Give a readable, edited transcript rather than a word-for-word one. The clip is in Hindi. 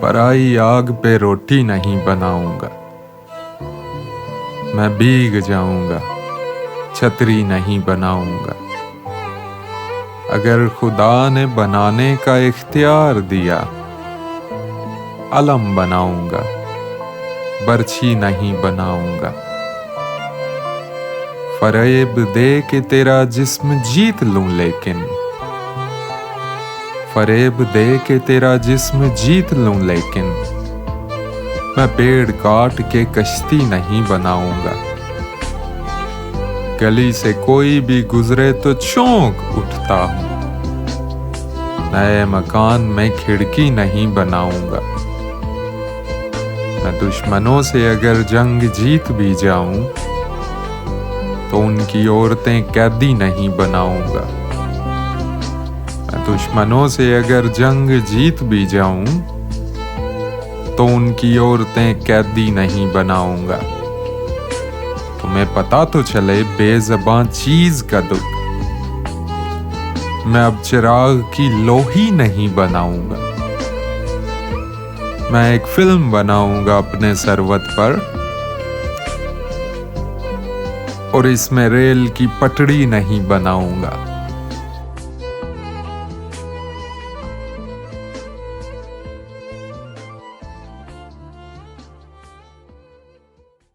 पराई आग पे रोटी नहीं बनाऊंगा। मैं भीग जाऊंगा, छतरी नहीं बनाऊंगा। अगर खुदा ने बनाने का इख्तियार दिया, अलम बनाऊंगा, बरछी नहीं बनाऊंगा। फरेब दे के तेरा जिस्म जीत लूं, लेकिन फरेब दे के तेरा जिस्म जीत लूं, लेकिन मैं पेड़ काट के कश्ती नहीं बनाऊंगा। गली से कोई भी गुजरे तो चौंक उठता हूं। नए मकान में खिड़की नहीं बनाऊंगा। मैं दुश्मनों से अगर जंग जीत भी जाऊं तो उनकी औरतें कैदी नहीं बनाऊंगा। मैं दुश्मनों से अगर जंग जीत भी जाऊं तो उनकी औरतें कैदी नहीं बनाऊंगा। तुम्हें पता तो चले बेज़बां चीज का दुख। मैं अब चिराग की लोही नहीं बनाऊंगा। मैं एक फिल्म बनाऊंगा अपने सरवत पर, और इसमें रेल की पटड़ी नहीं बनाऊंगा।